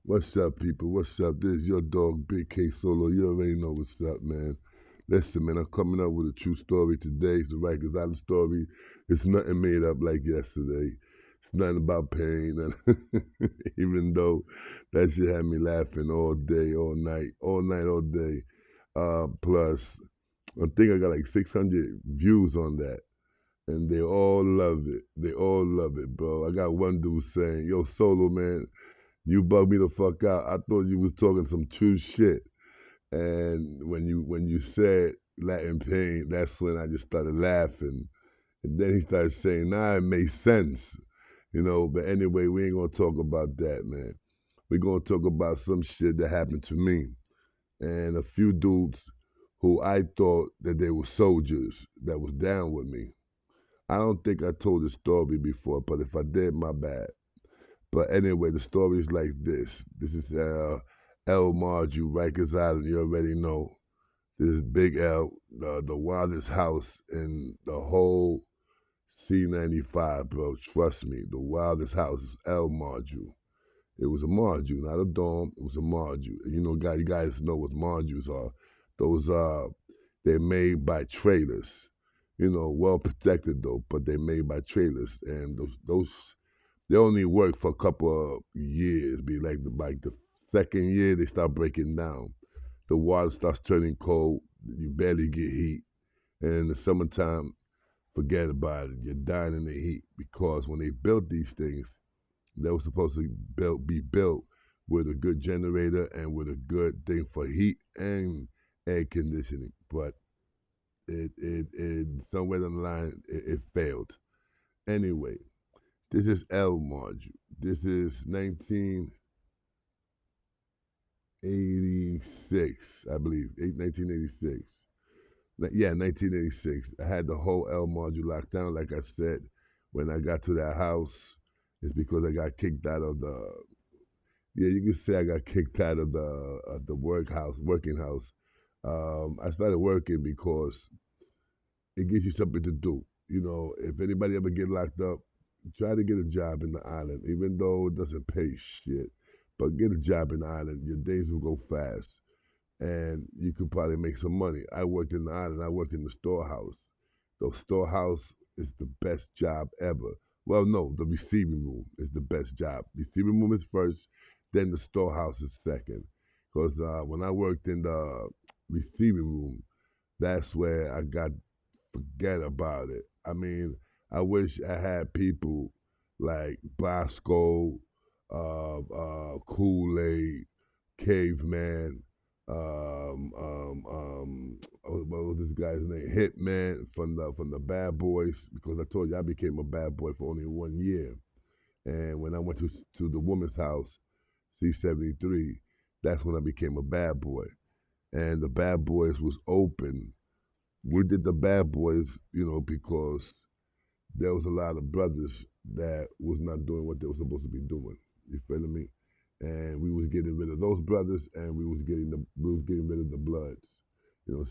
What's up, people? What's up? This is your dog, Big K Solo. You already know what's up, man. Listen, man, I'm coming up with a true story today. It's the Rikers Island story. It's nothing made up like yesterday. It's nothing about pain. Even though that shit had me laughing all day, all night, all day. Plus, I think I got like 600 views on that. And they all love it. They all love it, bro. I got one dude saying, yo, Solo, man, you bugged me the fuck out. I thought you was talking some true shit. And when you said Latin pain, that's when I just started laughing. And then he started saying, nah, it makes sense. But anyway, we ain't gonna talk about that, man. We're gonna talk about some shit that happened to me. And a few dudes who I thought that they were soldiers that was down with me. I don't think I told this story before, but if I did, my bad. But anyway, the story is like this. This is L Marju, Rikers Island. You already know. This is Big L, the wildest house in the whole C95, bro. Trust me, the wildest house is L Marju. It was a Marju, not a dorm. It was a Marju. You guys know what Marjus are. Those they're made by trailers. Well protected though, but they're made by trailers, and those they only work for a couple of years. Be like the second year they start breaking down. The water starts turning cold. You barely get heat, and in the summertime, forget about it. You're dying in the heat because when they built these things, they were supposed to be built with a good generator and with a good thing for heat and air conditioning. But it somewhere down the line it failed. Anyway, this is L Marju. This is 1986, I believe. 1986. Yeah, 1986. I had the whole L Marju locked down. Like I said, when I got to that house, it's because I got kicked out of the. Yeah, you can say I got kicked out of the working house. I started working because it gives you something to do. If anybody ever get locked up, try to get a job in the island, even though it doesn't pay shit. But get a job in the island. Your days will go fast, and you could probably make some money. I worked in the island. I worked in the storehouse. The storehouse is the best job ever. Well, no, the receiving room is the best job. Receiving room is first, then the storehouse is second. Because when I worked in the receiving room, that's where I got forget about it. I mean, I wish I had people like Bosco, Kool Aid, Caveman, what was this guy's name? Hitman from the Bad Boys. Because I told you I became a bad boy for only 1 year, and when I went to the woman's house, C73, that's when I became a bad boy. And the Bad Boys was open. We did the Bad Boys, because there was a lot of brothers that was not doing what they were supposed to be doing. You feel me? And we was getting rid of those brothers, and we was getting rid of the Bloods.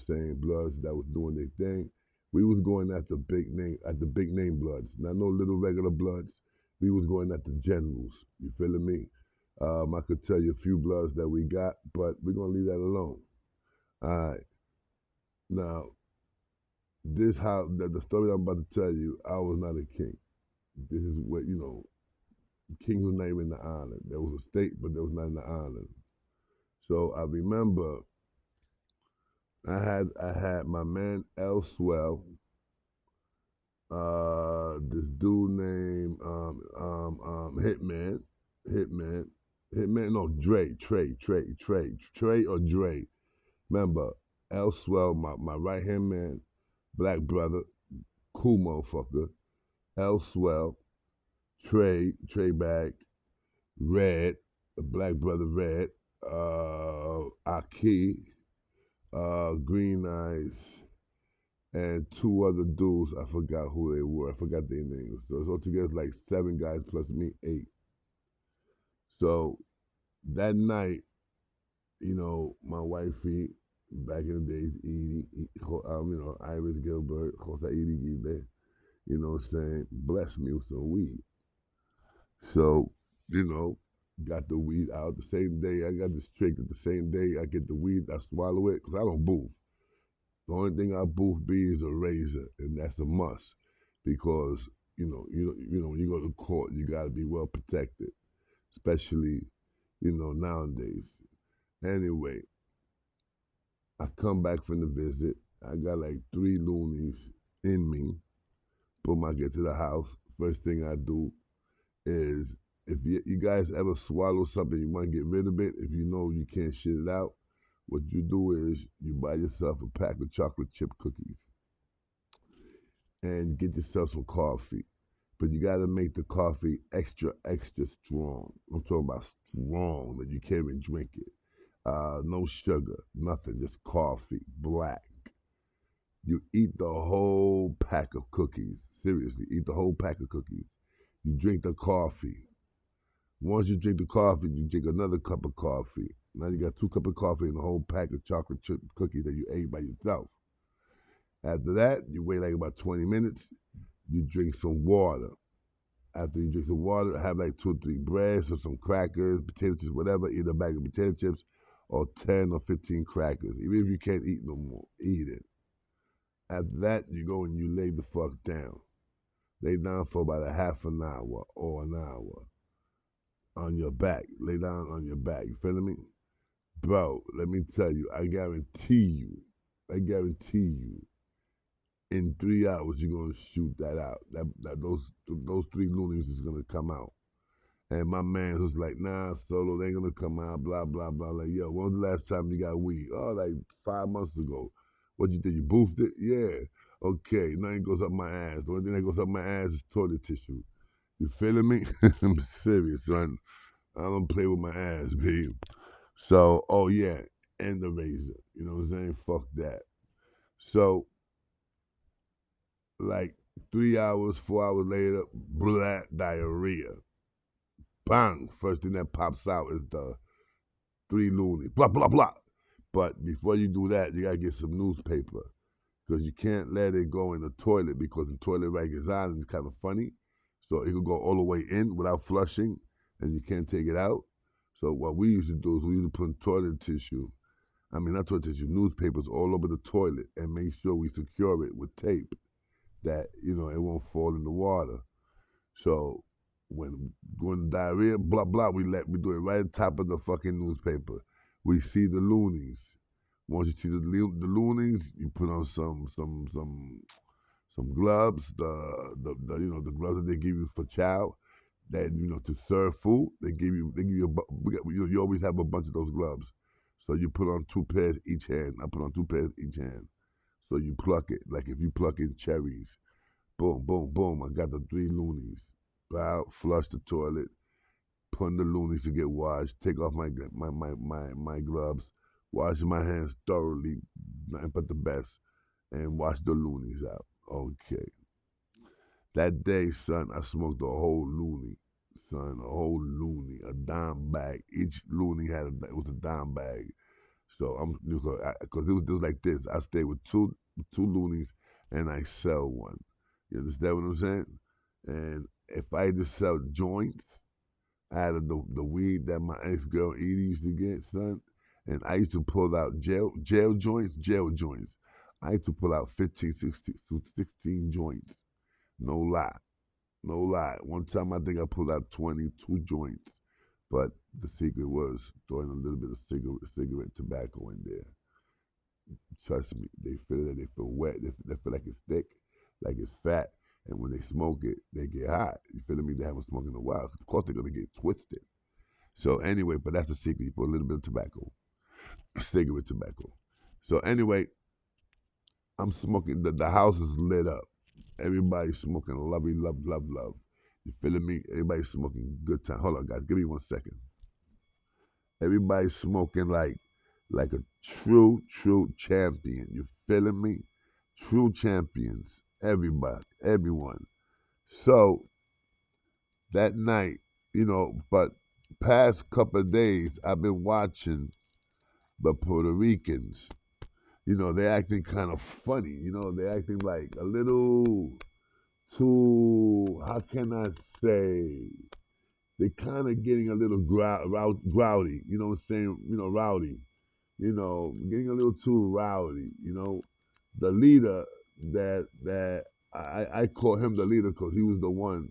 Saying Bloods that was doing their thing. We was going at the big name Bloods, not no little regular Bloods. We was going at the generals. You feeling me? I could tell you a few Bloods that we got, but we're gonna leave that alone. All right. Now, the story I'm about to tell you, I was not a king. This is what kings was not even in the island. There was a state, but there was not in the island. So I remember I had my man El Swell, this dude named Hitman, Hitman, Hitman. No, Trey or Dre. Remember El Swell, my right hand man, black brother, cool motherfucker. El Swell, Trey Bag, Red, the black brother Red, Aki, Green Eyes, and two other dudes. I forgot who they were. I forgot their names. So it's altogether like 7 guys plus me, 8. So that night, my wifey, back in the days, Iris Gilbert, Jose Edie Gilbert, what I'm saying, blessed me with some weed. So, you know, got the weed out the same day. I got this trick that the same day I get the weed, I swallow it because I don't boof. The only thing I boof be is a razor, and that's a must because when you go to court, you got to be well protected, especially nowadays. Anyway, I come back from the visit. I got like 3 loonies in me. Boom, I get to the house. First thing I do is if you guys ever swallow something, you want to get rid of it, if you know you can't shit it out, what you do is you buy yourself a pack of chocolate chip cookies and get yourself some coffee. But you got to make the coffee extra, extra strong. I'm talking about strong that you can't even drink it. No sugar, nothing, just coffee, black. You eat the whole pack of cookies. Seriously, eat the whole pack of cookies. You drink the coffee. Once you drink the coffee, you drink another cup of coffee. Now you got 2 cups of coffee and a whole pack of chocolate chip cookies that you ate by yourself. After that, you wait like about 20 minutes. You drink some water. After you drink some water, have like 2 or 3 breads or some crackers, potato chips, whatever. Eat a bag of potato chips or 10 or 15 crackers. Even if you can't eat no more, eat it. After that, you go and you lay the fuck down. Lay down for about a half an hour or an hour on your back. Lay down on your back. You feel me? Bro, let me tell you, I guarantee you, in 3 hours you're gonna shoot that out. Those 3 loonies is gonna come out. And my man was like, nah, Solo, they ain't gonna come out, blah, blah, blah. Like, yo, when was the last time you got weed? Oh, like 5 months ago. What you did? You boofed it? Yeah. Okay, nothing goes up my ass. The only thing that goes up my ass is toilet tissue. You feeling me? I'm serious, son. I don't play with my ass, babe. So, oh yeah, and the razor. You know what I'm saying? Fuck that. So, like 3 hours, 4 hours later, black diarrhea. Bang! First thing that pops out is the 3 loonies. Blah blah blah. But before you do that, you gotta get some newspaper because you can't let it go in the toilet because the toilet right is on is kind of funny. So it could go all the way in without flushing, and you can't take it out. So what we used to do is we used to put toilet tissue. I mean, not toilet tissue, newspapers all over the toilet, and make sure we secure it with tape that it won't fall in the water. So when going to diarrhea, blah blah, we do it right at the top of the fucking newspaper. We see the loonies. Once you see the loonies, you put on some gloves, the gloves that they give you for chow, that to serve food. They give you you always have a bunch of those gloves. So you put on 2 pairs each hand. I put on 2 pairs each hand. So you pluck it like if you pluck in cherries. Boom, boom, boom. I got the 3 loonies. Bow, flush the toilet, put in the loonies to get washed, take off my gloves, wash my hands thoroughly, nothing but the best, and wash the loonies out. Okay. That day, son, I smoked a whole loonie. Son, a whole loonie, a dime bag. Each loonie it was a dime bag. So because it was like this. I stay with two loonies, and I sell one. You understand what I'm saying? And if I just sell joints out of the weed that my ex girl Edie used to get, son, and I used to pull out jail joints. I used to pull out 15, 16, to 16 joints. No lie, no lie. One time I think I pulled out 22 joints, but the secret was throwing a little bit of cigarette tobacco in there. Trust me, they feel that they feel wet. They feel like it's thick, like it's fat. And when they smoke it, they get hot. You feel me? They haven't smoked in a while. So of course, they're going to get twisted. So anyway, but that's the secret. You put a little bit of tobacco, cigarette tobacco. So anyway, I'm smoking. The house is lit up. Everybody's smoking lovey, love, love, love. You feeling me? Everybody's smoking good time. Hold on, guys. Give me 1 second. Everybody's smoking like a true champion. You feeling me? True champions. Everybody, everyone. So that night, but past couple of days, I've been watching the Puerto Ricans. They're acting kind of funny. They're acting like a little too, how can I say? they kind of getting a little rowdy. You know what I'm saying? Rowdy. Getting a little too rowdy. The leader that I call him the leader because he was the one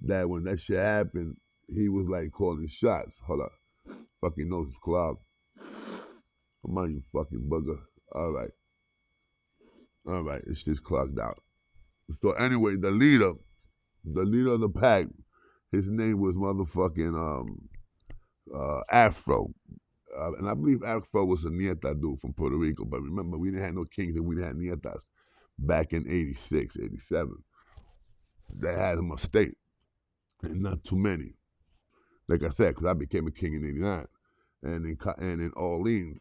that when that shit happened, he was like calling shots. Hold up, fucking nose is clogged. Come on, you fucking bugger. All right, it's just clogged out. So anyway, the leader of the pack, his name was motherfucking Afro. And I believe Afro was a Nieta dude from Puerto Rico. But remember, we didn't have no kings and we didn't have Nietas back in 86, 87. They had him a state, and not too many. Like I said, because I became a king in 89. And in Orleans,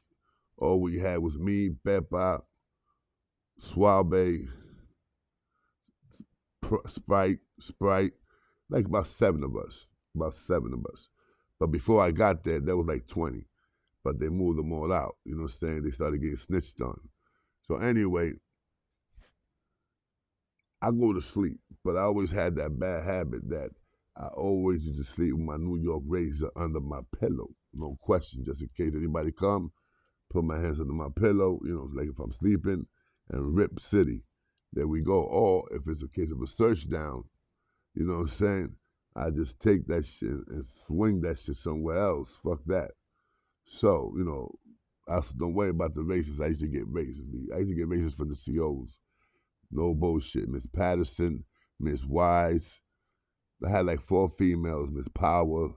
all we had was me, Peppa, Suave, Sprite, like about seven of us. About seven of us. But before I got there was like 20. But they moved them all out. You know what I'm saying? They started getting snitched on. So anyway, I go to sleep, but I always had that bad habit that I always used to sleep with my New York razor under my pillow. No question, just in case anybody come, put my hands under my pillow, like if I'm sleeping, and rip city. There we go. Or if it's a case of a search down, you know what I'm saying? I just take that shit and swing that shit somewhere else. Fuck that. So, I also don't worry about the races. I used to get races. I used to get races from the COs. No bullshit. Miss Patterson, Miss Wise. I had like 4 females, Miss Power.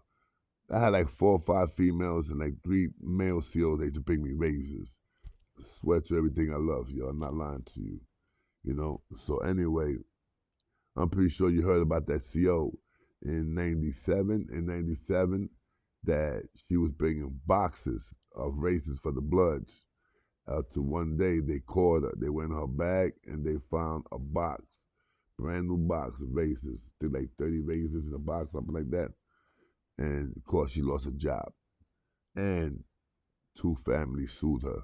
I had like 4 or 5 females and like 3 male COs. They used to bring me raises. I swear to everything I love, yo. I'm not lying to you. So anyway, I'm pretty sure you heard about that CO in 97. In 97, that she was bringing boxes of races for the Bloods. To one day they caught her. They went in her bag and they found a box, brand new box of races. Did like 30 races in a box, something like that. And of course, she lost her job. And 2 families sued her.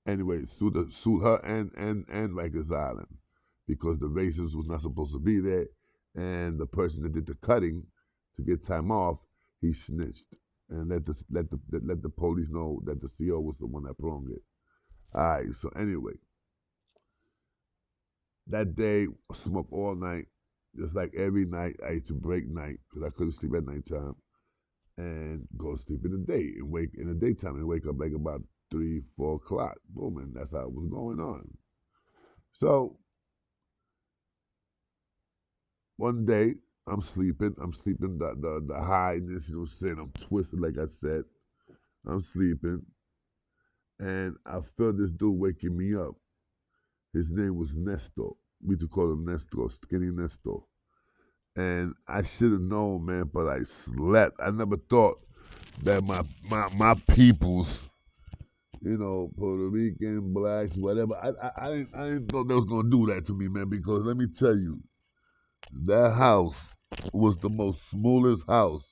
Anyway, sued her and Rikers Island because the racist was not supposed to be there, and the person that did the cutting to get time off, he snitched and let the police know that the CO was the one that pronged it. All right. So anyway, that day I smoked all night, just like every night. I used to break night because I couldn't sleep at nighttime and go sleep in the day and wake in the daytime and wake up like about 3, 4 o'clock. Boom, and that's how it was going on. So one day I'm sleeping the highness, saying I'm twisted like I said. I'm sleeping and I felt this dude waking me up. His name was Nestor. We used to call him Nestor, Skinny Nestor. And I should have known, man, but I slept. I never thought that my peoples, Puerto Rican, blacks, whatever. I didn't thought they was gonna do that to me, man. Because let me tell you, that house was the most smoothest house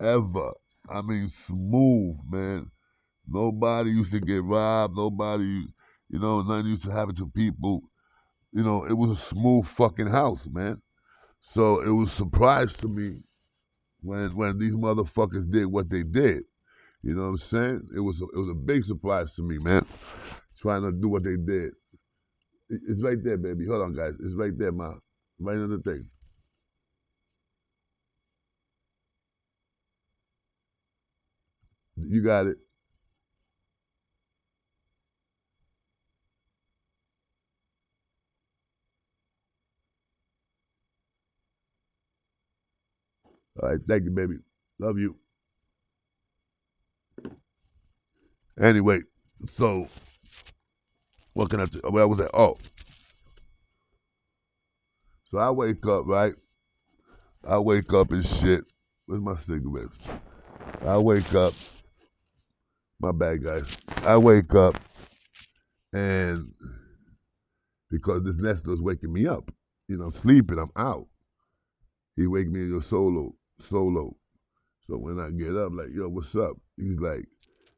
ever. I mean, smooth, man. Nobody used to get robbed. Nobody, nothing used to happen to people. It was a smooth fucking house, man. So it was a surprise to me when these motherfuckers did what they did. You know what I'm saying? It was a big surprise to me, man. Trying to do what they did. It's right there, baby. Hold on, guys. It's right there, ma. Right on the thing. You got it. All right, thank you, baby. Love you. Anyway, so what can I tell? Where was that? Oh, so I wake up, right? I wake up and shit. Where's my cigarettes? I wake up. My bad, guys. I wake up and because this Nestor's waking me up. I'm sleeping. I'm out. He wake me in solo. So when I get up, like, yo, what's up? He's like,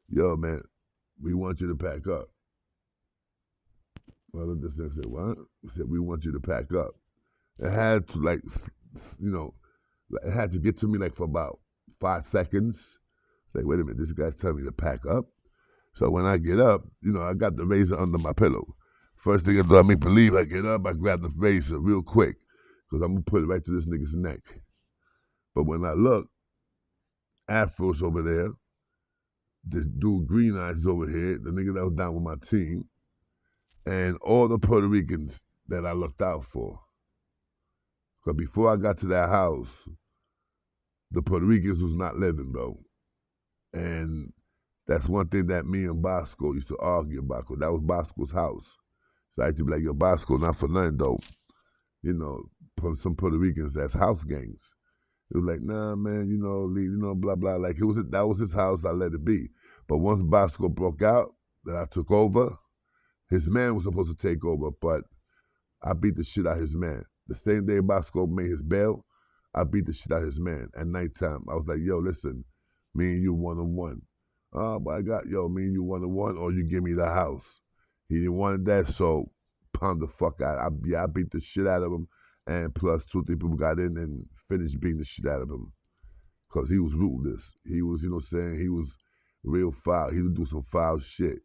yo, man, we want you to pack up. Well, I said, what? He said, we want you to pack up. It had to, like, you know, It had to get to me like for about 5 seconds. Like, wait a minute, this guy's telling me to pack up. So when I get up, I got the razor under my pillow. First thing I do, I make believe I get up, I grab the razor real quick, because I'm going to put it right to this nigga's neck. But when I look, Afro's over there, this dude Green Eyes is over here, the nigga that was down with my team, and all the Puerto Ricans that I looked out for. Because before I got to that house, the Puerto Ricans was not living, bro. And that's one thing that me and Bosco used to argue about, because that was Bosco's house. So I used to be like, yo, Bosco, not for nothing, though. Some Puerto Ricans that's house gangs. It was like, nah, man, blah, blah. Like, that was his house, I let it be. But once Bosco broke out, that I took over, his man was supposed to take over, but I beat the shit out of his man. The same day Bosco made his bail, I beat the shit out of his man at nighttime. I was like, yo, listen, me and you one-on-one. Oh, but me and you one-on-one, or you give me the house. He didn't want that, so pound the fuck out. I beat the shit out of him, and plus 2-3 people got in and finished beating the shit out of him. Because he was ruthless. He was, he was real foul. He would do some foul shit.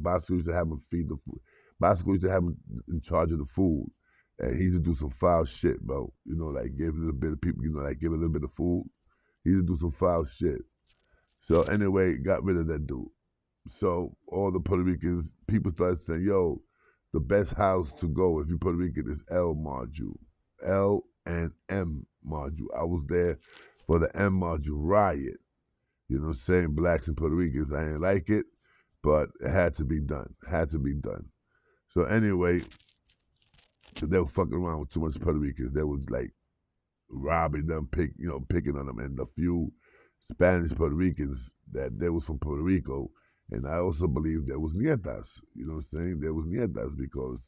Bosco used to have him feed the food. Bosco used to have him in charge of the food. And he used to do some foul shit, bro. Like give a little bit of people, like give a little bit of food. He used to do some foul shit. So anyway, got rid of that dude. So all the Puerto Ricans, people started saying, yo, the best house to go if you're Puerto Rican is L module. L and M module. I was there for the M module riot. Blacks and Puerto Ricans. I ain't like it, but it had to be done. Had to be done. So anyway, they were fucking around with too much Puerto Ricans. They was like robbing them, picking on them, and the few Spanish Puerto Ricans that they was from Puerto Rico. And I also believe there was nietas. You know what I'm saying? There was nietas because,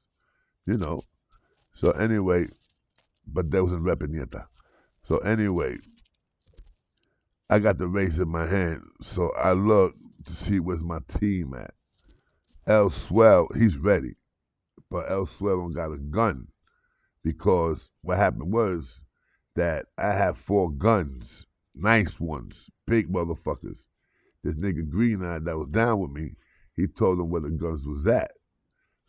So anyway, but there wasn't repping nieta. So anyway, I got the race in my hand. So I look to see where's my team at. El Swell, he's ready. But El Swell don't got a gun. Because what happened was that I have 4 guns. Nice ones. Big motherfuckers. This nigga Green Eye that was down with me, he told them where the guns was at.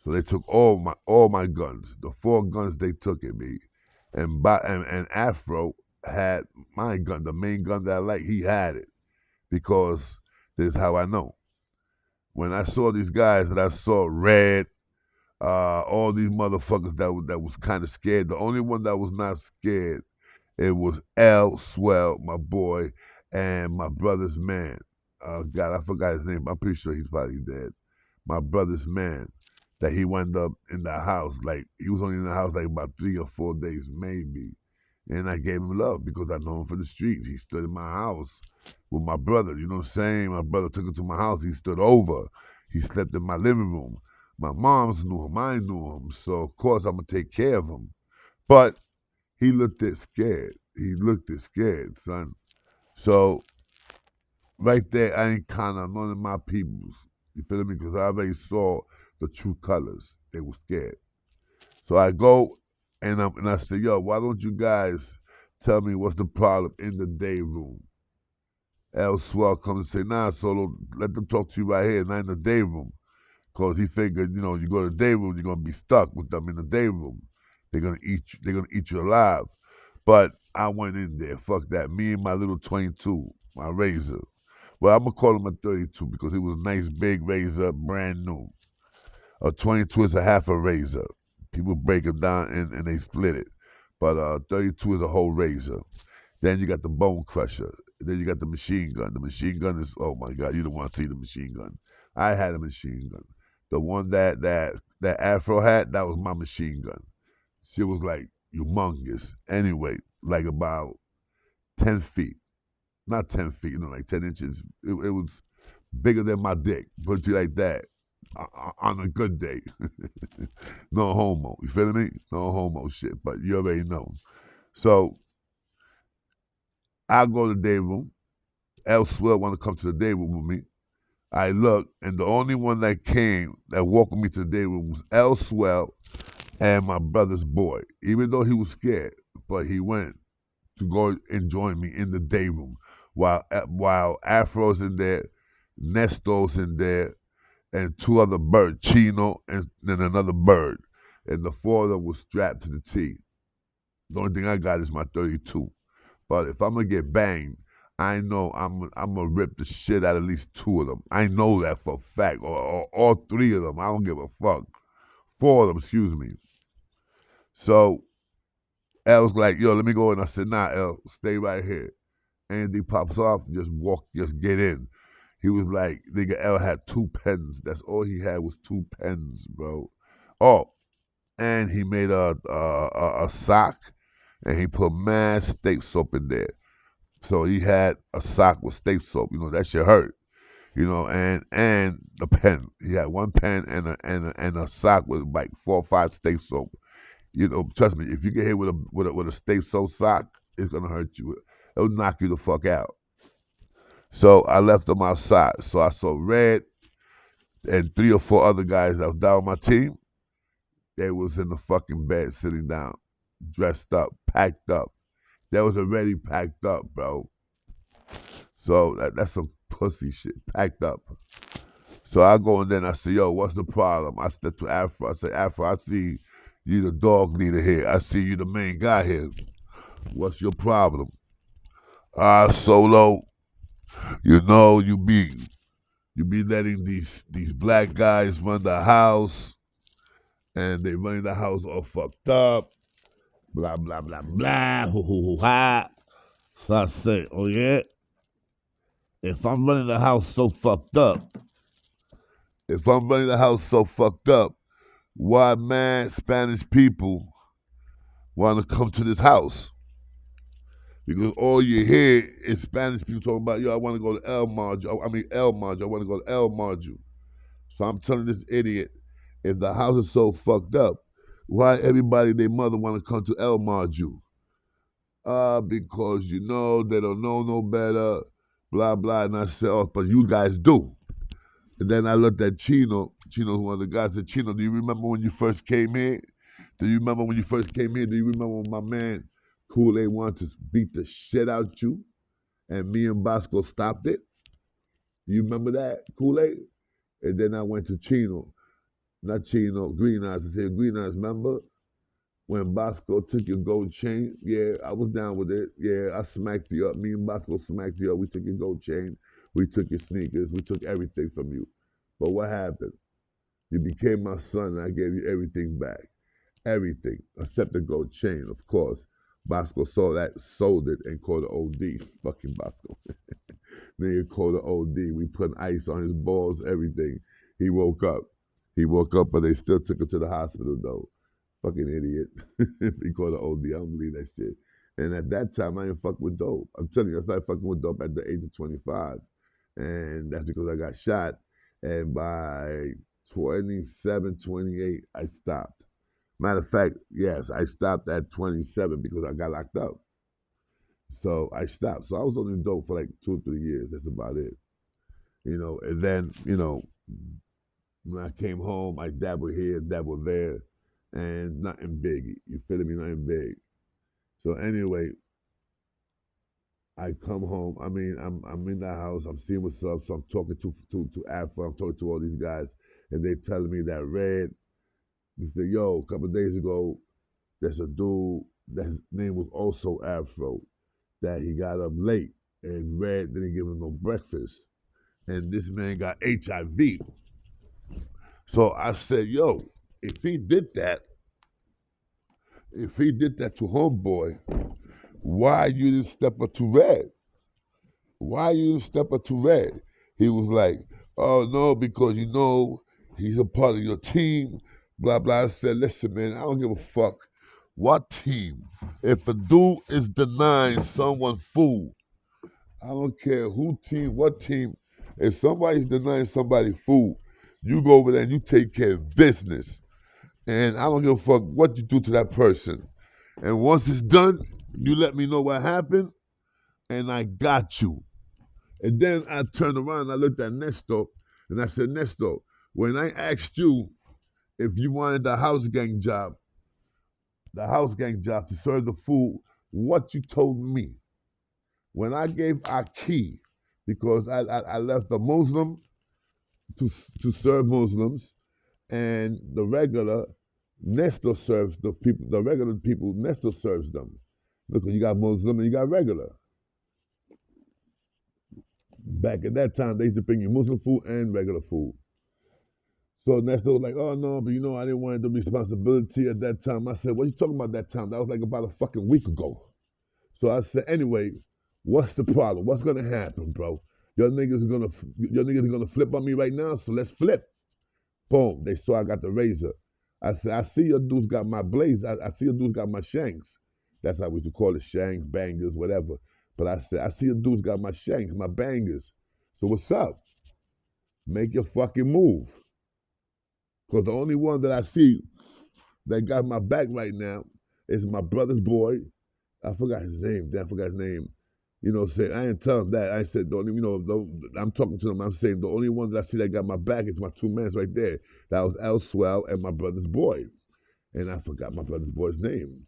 So they took all my guns. The 4 guns they took at me. And Afro had my gun, the main gun that I like, he had it. Because this is how I know. When I saw these guys that I saw red, all these motherfuckers that was kind of scared. The only one that was not scared, it was L Swell, my boy, and my brother's man. God, I forgot his name. I'm pretty sure he's probably dead. My brother's man, that he wound up in the house. Like, he was only in the house like about 3 or 4 days, maybe. And I gave him love because I know him from the streets. He stood in my house with my brother. You know what I'm saying? My brother took him to my house. He stood over. He slept in my living room. My moms knew him. I knew him. So, of course, I'm going to take care of him. But he looked it scared. He looked it scared, son. So, right there, I ain't kind of none of my peoples. You feel me? Because I already saw the true colors. They were scared. So I go and I say, yo, why don't you guys tell me what's the problem in the day room? El Swell comes and say, nah, Solo, let them talk to you right here, not in the day room. Because he figured, you go to the day room, you're going to be stuck with them in the day room. They're going to eat you alive. But I went in there, fuck that. Me and my little 22, my razor. Well, I'm going to call him a 32 because it was a nice big razor, brand new. A 22 is a half a razor. People break them down and they split it. But 32 is a whole razor. Then you got the bone crusher. Then you got the machine gun. The machine gun is, oh my God, you don't want to see the machine gun. I had a machine gun. The one that Afro had, that was my machine gun. She was like humongous. Anyway, like about 10 feet. Not 10 feet, like 10 inches. It was bigger than my dick. Put you like that. On a good day. No homo. You feel me? No homo shit. But you already know. So I go to the day room. Elsewhere want to come to the day room with me. I look, and the only one that came that walked me to the day room was Elsewhere and my brother's boy. Even though he was scared, but he went. to go and join me in the day room, while Afro's in there, Nesto's in there, and two other birds, Chino and then another bird, and the four of them was strapped to the T. The only thing I got is my 32. But if I'm gonna get banged, I know I'm gonna rip the shit out of at least two of them. I know that for a fact, or all three of them. I don't give a fuck. Four of them, excuse me. So L was like, "Yo, let me go in." I said, "Nah, L, stay right here." Andy pops off, just get in. He was like, nigga, L had two pens. That's all he had was two pens, bro. Oh, and he made a sock, and he put mad steak soap in there. So he had a sock with steak soap. You know that shit hurt. You know, and the pen. He had one pen and a sock with like 4 or 5 steak soap. You know, trust me, if you get hit with a steak soap sock, it's gonna hurt you. It'll knock you the fuck out. So I left them outside. So I saw Red and 3 or 4 other guys that was down on my team. They was in the fucking bed sitting down, dressed up, packed up. They was already packed up, bro. So that's some pussy shit, packed up. So I go in there and I say, yo, what's the problem? I said to Afro, I said, Afro, I see you the dog leader here. I see you the main guy here. What's your problem? Solo, you know, you be letting these black guys run the house, and they running the house all fucked up. Blah blah blah blah. Hoo hoo hoo ha. So I say, oh yeah, if I'm running the house so fucked up, if I'm running the house so fucked up, why mad Spanish people want to come to this house? Because all you hear is Spanish people talking about, yo, I want to go to El Marjo. I mean El Marjo. I want to go to El Marjo. So I'm telling this idiot, if the house is so fucked up, why everybody their mother want to come to El Marju? Because you know they don't know no better, blah blah. And I said, oh, but you guys do. And then I looked at Chino. Chino's one of the guys. I said, Chino, do you remember when you first came here? Do you remember when you first came here? Do you remember when my man Kool-Aid wanted to beat the shit out you, and me and Bosco stopped it? You remember that, Kool-Aid? And then I went to Chino. Not Chino, Green Eyes. I said, Green Eyes, remember when Bosco took your gold chain? Yeah, I was down with it. Yeah, I smacked you up. Me and Bosco smacked you up. We took your gold chain. We took your sneakers. We took everything from you. But what happened? You became my son, and I gave you everything back. Everything, except the gold chain, of course. Bosco saw that, sold it, and called it OD. Fucking Bosco. Nigga called it OD. We put ice on his balls, everything. He woke up. He woke up, but they still took him to the hospital, though. Fucking idiot. He called it OD. I don't believe that shit. And at that time, I didn't fuck with dope. I'm telling you, I started fucking with dope at the age of 25. And that's because I got shot. And by 27, 28, I stopped. Matter of fact, yes, I stopped at 27 because I got locked up. So I stopped. So I was on the dope for like 2 or 3 years. That's about it. And then, when I came home, I dabbled here, dabbled there, and nothing big. You feel me? Nothing big. So anyway, I come home. I mean, I'm in the house. I'm seeing what's up. So I'm talking to Afro. I'm talking to all these guys, and they telling me that Red. He said, "Yo, a couple of days ago, there's a dude that his name was also Afro that he got up late, and Red didn't give him no breakfast, and this man got HIV." So I said, "Yo, if he did that, to homeboy, why you didn't step up to Red? Why you didn't step up to Red?" He was like, "Oh no, because he's a part of your team, blah blah." I said, "Listen, man, I don't give a fuck what team. If a dude is denying someone food, I don't care who team, what team. If somebody's denying somebody food, you go over there and you take care of business. And I don't give a fuck what you do to that person. And once it's done, you let me know what happened, and I got you." And then I turned around and I looked at Nestor, and I said, "Nestor, when I asked you if you wanted the house gang job to serve the food what you told me when I gave our key, because I left the Muslim to to serve Muslims, and the regular Nestor serves the people. The regular people Nestor serves them. Look, you got Muslim and you got regular. Back at that time, they used to bring you Muslim food and regular food. So Nestor was like, "Oh no, but you know, I didn't want the responsibility at that time." I said, "What are you talking about that time? That was like about a fucking week ago." So I said, "Anyway, what's the problem? What's gonna happen, bro? Your niggas are gonna flip on me right now. So let's flip." Boom. They saw I got the razor. I said, "I see your dudes got my blades. I see your dudes got my shanks." That's how we used to call it, shanks, bangers, whatever. But I said, "I see your dudes got my shanks, my bangers. So what's up? Make your fucking move." Because the only one that I see that got my back right now is my brother's boy. I forgot his name. Damn, I forgot his name. You know, say I didn't tell him that. I said the only, I'm talking to him. I'm saying the only one that I see that got my back is my two mans right there. That was El Swell and my brother's boy, and I forgot my brother's boy's name.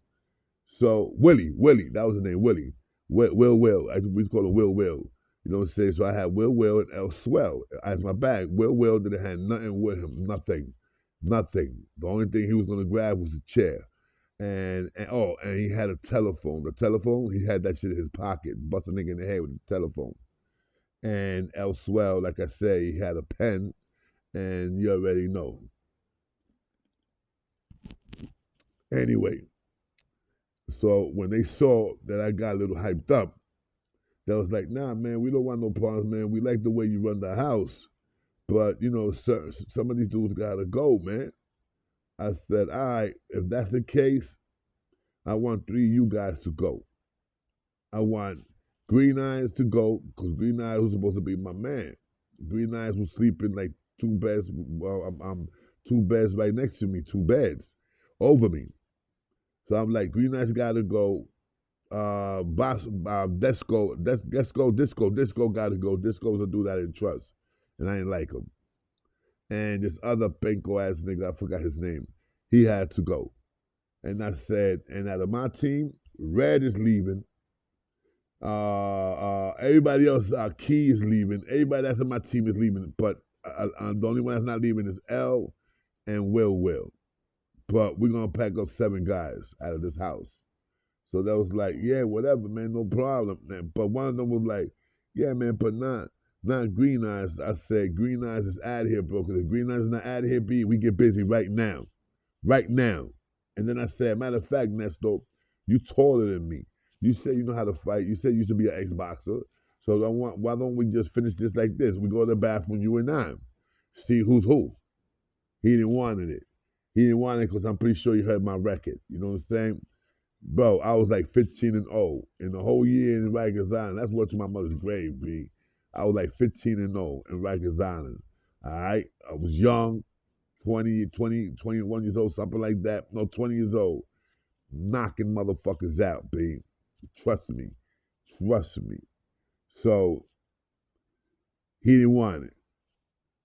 So Willie, that was his name, Willie. Will. We call him Will. You know what I'm saying? So I had Will and El Swell as my bag. Will didn't have nothing with him, nothing. The only thing he was gonna grab was a chair. And he had a telephone. The telephone, he had that shit in his pocket, bust a nigga in the head with the telephone. And elsewhere, like I say, he had a pen, and you already know. Anyway, so when they saw that I got a little hyped up, they was like, "Nah, man, we don't want no problems, man. We like the way you run the house, but you know, some of these dudes gotta go, man." I said, "All right, if that's the case, I want three of you guys to go. I want Green Eyes to go because Green Eyes was supposed to be my man. Green Eyes was sleeping like two beds. Well, I'm two beds right next to me, two beds over me. So I'm like, Green Eyes got to go. Disco got to go. Disco's a dude I didn't trust, and I didn't like him. And this other pinko ass nigga, I forgot his name. He had to go. And I said, and out of my team, Red is leaving. Everybody else, Key is leaving. Everybody that's in my team is leaving, but the only one that's not leaving is L and Will. But we're gonna pack up seven guys out of this house. So that was like, yeah, whatever, man, no problem. Man. But one of them was like, yeah, man, but not Green Eyes. I said, Green Eyes is out of here, bro. Because if Green Eyes is not out of here, B, we get busy right now, right now. And then I said, matter of fact, Nestor, you taller than me. You say you know how to fight. You said you used to be an ex-boxer. So why don't we just finish this like this? We go to the bathroom, you and I. See who's who. He didn't want it. He didn't want it because I'm pretty sure you heard my record. You know what I'm saying? Bro, I was like 15 and 0 in the whole year in Rikers Island. That's what's my mother's grave, B. I was like 15 and 0 in Rikers Island. All right? I was young, 21 years old, something like that. No, 20 years old. Knocking motherfuckers out, B. Trust me. Trust me. So he didn't want it.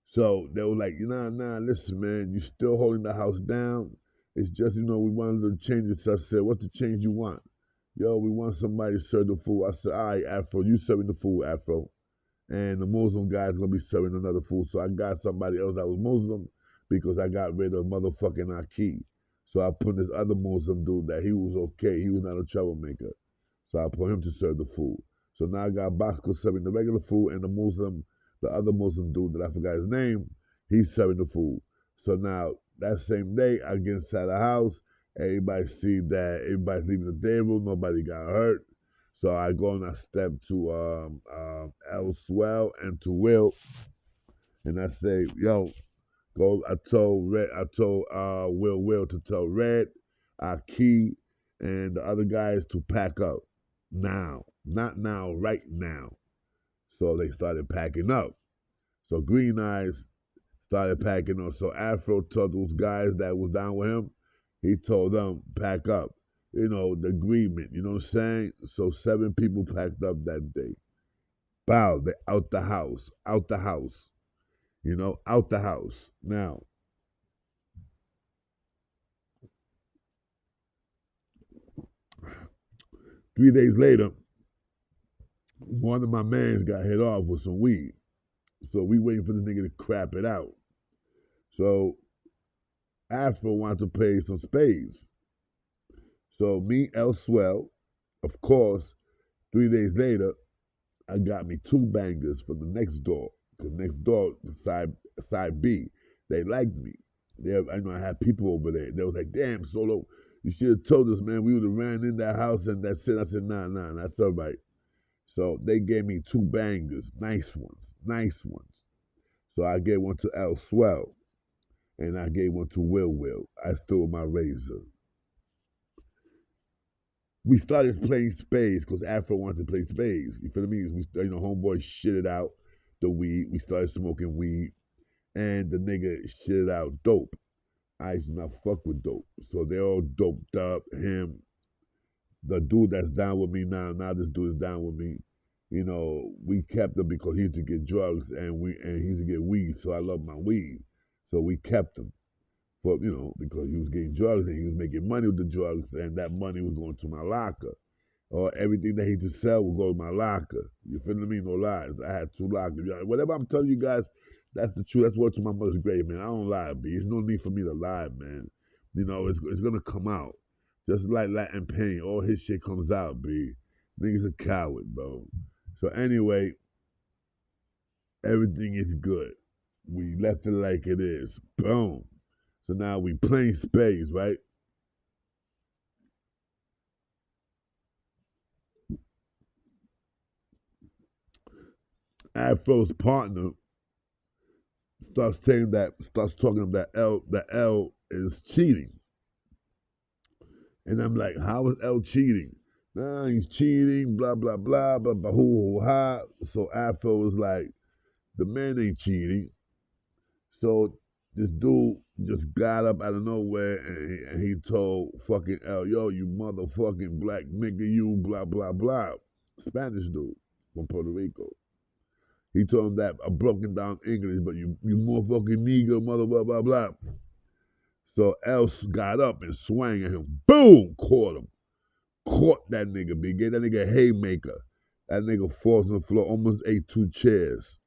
So they were like, nah, listen, man, you still holding the house down. It's just, we wanted to change it. So I said, what the change you want? Yo, we want somebody to serve the food. I said, all right, Afro, you serving the food, Afro. And the Muslim guy's gonna be serving another food. So I got somebody else that was Muslim because I got rid of motherfucking Aki. So I put this other Muslim dude that he was okay. He was not a troublemaker. So I put him to serve the food. So now I got Bosco serving the regular food and the other Muslim dude that I forgot his name, he's serving the food. So now that same day I get inside the house, everybody see that everybody's leaving the table, nobody got hurt. So I go and I step to El Swell and to Will, and I say, "Yo, go." I told Will to tell Red, Key, and the other guys to pack up now, not now, right now. So they started packing up. So Green Eyes started packing up. So Afro told those guys that was down with him, he told them pack up. The agreement. You know what I'm saying? So seven people packed up that day. Bow, they out the house, out the house. Out the house. Now, 3 days later, one of my mans got hit off with some weed. So we waiting for this nigga to crap it out. So Afro wanted to play some spades. So me, El Swell, of course, 3 days later, I got me two bangers from the next door. Cause next door, side B, they liked me. I know I had people over there. They was like, "Damn, Solo, you should have told us, man. We would have ran in that house and that's it." I said, "Nah, that's all right." So they gave me two bangers, nice ones. So I gave one to El Swell, and I gave one to Will. I stole my razor. We started playing spades because Afro wanted to play spades. You feel me? Homeboy shitted out the weed. We started smoking weed, and the nigga shitted out dope. I used to not fuck with dope, so they all doped up. Him, the dude that's down with me now this dude is down with me. We kept him because he used to get drugs and he used to get weed. So I love my weed, so we kept him for because he was getting drugs and he was making money with the drugs, and that money was going to my locker. Or everything that he used to sell would go to my locker. You feel me? No lies. I had two lockers. Whatever I'm telling you guys, that's the truth. That's word to my mother's grave, man. I don't lie, B. There's no need for me to lie, man. It's gonna come out. Just like Latin Pain, all his shit comes out, B. Niggas a coward, bro. So anyway, everything is good. We left it like it is. Boom. So now we playing spades, right? Afro's partner starts talking that L is cheating. And I'm like, how is L cheating? Nah, he's cheating, blah, blah, blah, blah, blah, hoo, hoo, ha. So Afro was like, the man ain't cheating. So this dude just got up out of nowhere and he told fucking L, yo, you motherfucking black nigga, you blah, blah, blah. Spanish dude from Puerto Rico. He told him that a broken down English, but you motherfucking nigga, mother, blah, blah, blah. So Else got up and swang at him. Boom! Caught him. Caught that nigga, B. Gave that nigga a haymaker. That nigga falls on the floor, almost ate two chairs.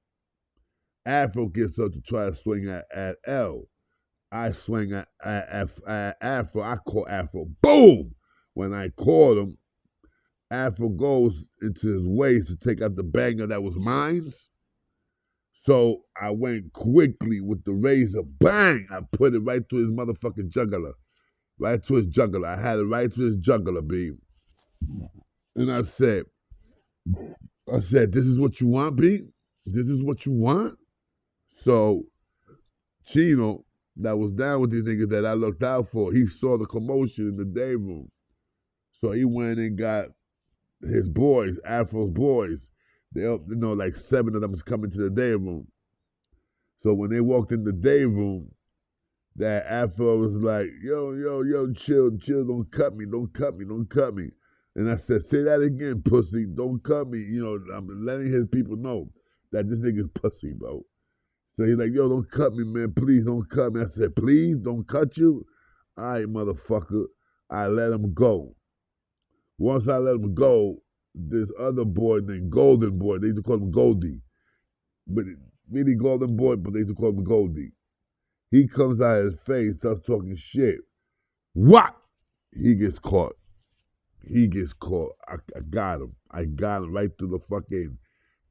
Afro gets up to try to swing at L. I swing at Afro. I caught Afro. Boom! When I caught him, Afro goes into his waist to take out the banger that was mine. So I went quickly with the razor. Bang! I put it right to his motherfucking jugular. Right to his jugular. I had it right to his jugular, B. And I said, this is what you want, B? This is what you want? So Chino, that was down with these niggas that I looked out for, he saw the commotion in the day room. So he went and got his boys, Afro's boys. Like 7 of them was coming to the day room. So when they walked in the day room, that Afro was like, yo, chill, don't cut me. And I said, say that again, pussy, don't cut me. I'm letting his people know that this nigga's pussy, bro. So he's like, yo, don't cut me, man, please don't cut me. I said, please, don't cut you? All right, motherfucker. I let him go. Once I let him go, this other boy named Golden Boy, they used to call him Goldie. But really Golden Boy, but they used to call him Goldie. He comes out of his face, starts talking shit. What? He gets caught. I got him. I got him right through the fucking,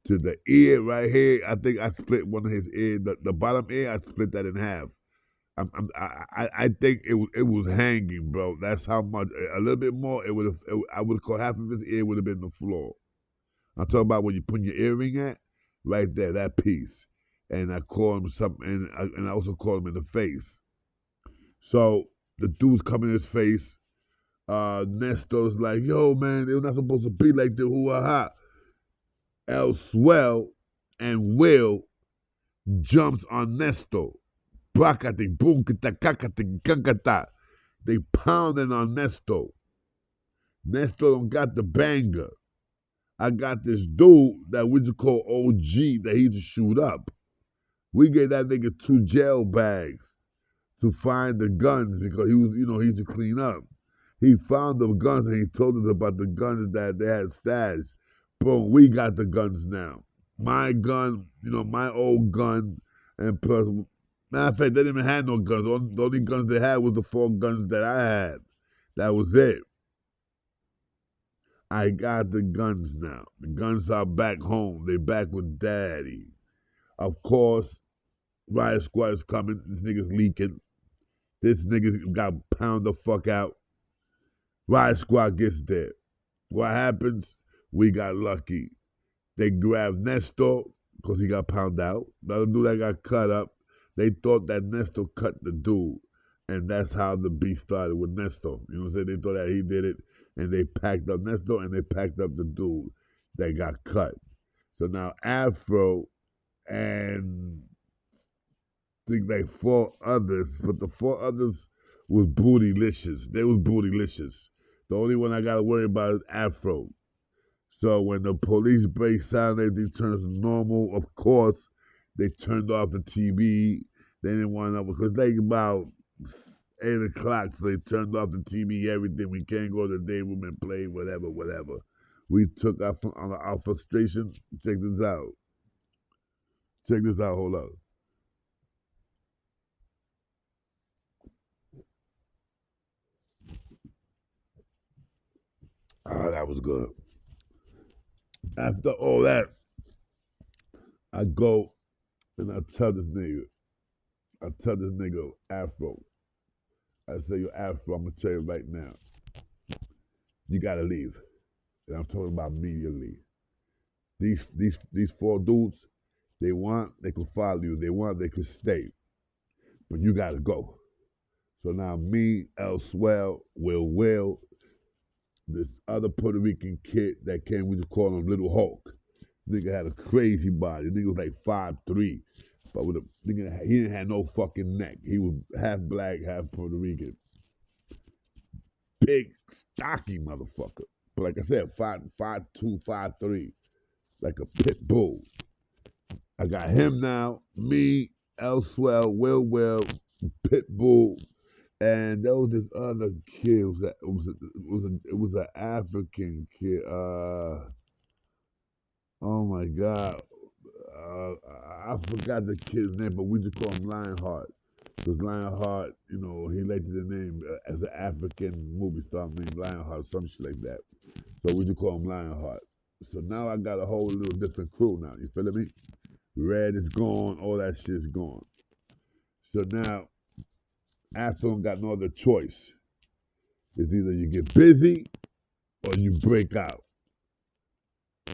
to the ear right here. I think I split one of his ear. The bottom ear, I split that in half. I think it was hanging, bro. That's how much. A little bit more, I would have caught half of his ear would have been the floor. I'm talking about when you put your earring at, right there, that piece. And I called him something, and I also called him in the face. So the dude's coming in his face. Nestor's like, yo, man, they're not supposed to be like this. Hoo-ha-ha. El Swell and Will jumps on Nestor. Brakati, boomkata, kakati, kakata. They pounding on Nestor. Nestor don't got the banger. I got this dude that we just call OG that he used to shoot up. We gave that nigga 2 jail bags to find the guns because he used to clean up. He found the guns and he told us about the guns that they had stashed. Boom, we got the guns now. My gun, my old gun, and plus, matter of fact, they didn't even have no guns. The only guns they had was the 4 guns that I had. That was it. I got the guns now. The guns are back home. They back with daddy. Of course, riot squad is coming. This nigga's leaking. This nigga got pound the fuck out. Riot squad gets there. What happens? We got lucky. They grabbed Nestor because he got pounded out. The other dude that got cut up, they thought that Nestor cut the dude. And that's how the beef started with Nestor. You know what I'm saying? They thought that he did it, and they packed up Nestor, and they packed up the dude that got cut. So now Afro and I think like 4 others, but the 4 others was bootylicious. They was bootylicious. The only one I got to worry about is Afro. So when the police breaks out and everything turns normal, of course, they turned off the TV. They didn't want to, because like about 8 o'clock, so they turned off the TV, everything. We can't go to the day room and play, whatever, whatever. We took our frustration. Check this out. Check this out, hold up. Ah, that was good. After all that, I go and I tell this nigga Afro, I say, yo, Afro, I'm gonna tell you right now, you gotta leave. And I'm talking about immediately. These 4 dudes, they could follow you. They want, they could stay. But you gotta go. So now me, El Swell, Will, this other Puerto Rican kid that came, we just call him Little Hulk. Nigga had a crazy body. Nigga was like 5'3", but with a nigga, he didn't have no fucking neck. He was half black, half Puerto Rican. Big, stocky motherfucker. But like I said, 5'2", 5'3", like a pit bull. I got him now. Me, El Swell, Will, Pitbull, and there was this other kid. It was an African kid. Oh my God. I forgot the kid's name, but we just call him Lionheart. Because Lionheart, he liked the name as an African movie star named Lionheart, some shit like that. So we just call him Lionheart. So now I got a whole little different crew now. You feeling me? Red is gone, all that shit's gone. So now, Afro got no other choice. It's either you get busy or you break out.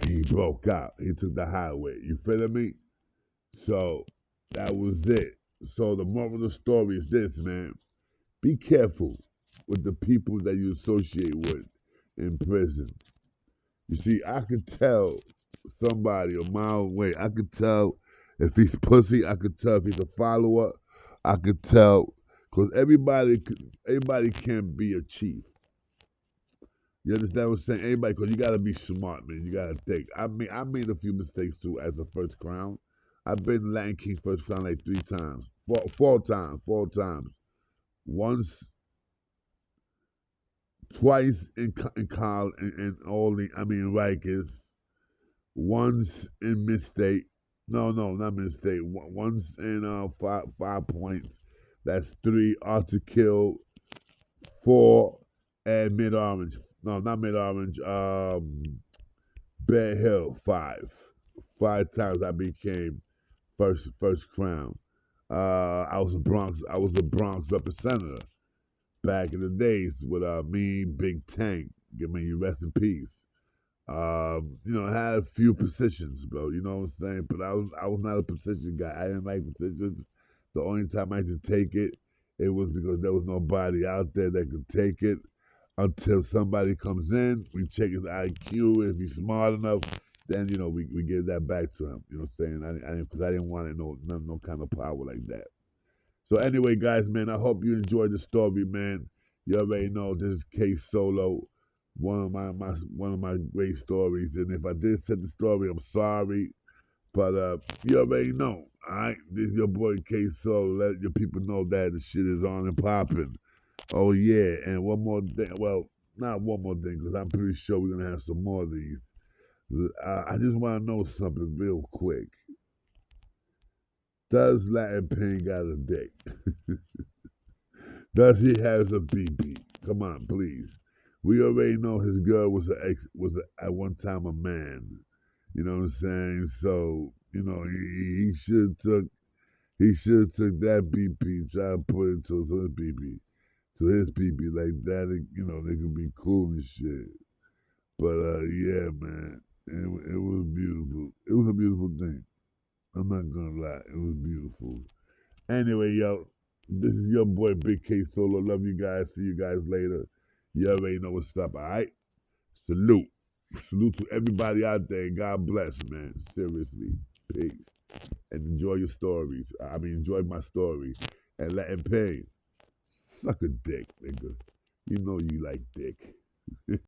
He broke out. He took the highway. You feeling me? So that was it. So the moral of the story is this, man. Be careful with the people that you associate with in prison. You see, I could tell somebody a mile away. I could tell if he's pussy. I could tell if he's a follower. I could tell because everybody can't be a chief. You understand what I'm saying? Everybody, because you gotta be smart, man. You gotta think. I made a few mistakes too as a first crown. I've been Latin King first crown like 3 times, four times, 4 times. Once, twice in college, and all the, Rikers. Once in mistake. No, not mistake. Once in 5 points. That's 3. Arthur Kill, 4, and Mid Orange. No, not Mid Orange. Bear Hill, 5. 5 times I became first crown. I was a Bronx representative back in the days with me, Big Tank. May you rest in peace. I had a few positions, bro. You know what I'm saying? But I was not a position guy. I didn't like positions. The only time I could take it, it was because there was nobody out there that could take it. Until somebody comes in, we check his IQ. If he's smart enough, then we give that back to him. You know what I'm saying? Because I didn't want no kind of power like that. So anyway, guys, man, I hope you enjoyed the story, man. You already know this is K Solo, one of my great stories. And if I did set the story, I'm sorry, but you already know. All right, this is your boy K Solo. Let your people know that the shit is on and popping. Oh yeah, and one more thing. Well, not one more thing, because I'm pretty sure we're gonna have some more of these. I just want to know something real quick. Does Latin Pain got a dick? Does he has a BB? Come on, please. We already know his girl at one time a man. You know what I'm saying? So he should took that BP, try to put it to his BB like that. They could be cool and shit. But yeah, man, it was beautiful. It was a beautiful thing. I'm not gonna lie, it was beautiful. Anyway, yo, this is your boy Big K Solo. Love you guys. See you guys later. You already know what's up, all right? Salute. Salute to everybody out there. God bless, man. Seriously. Peace. And enjoy your stories. I mean, enjoy my story. And let it pay. Suck a dick, nigga. You know you like dick.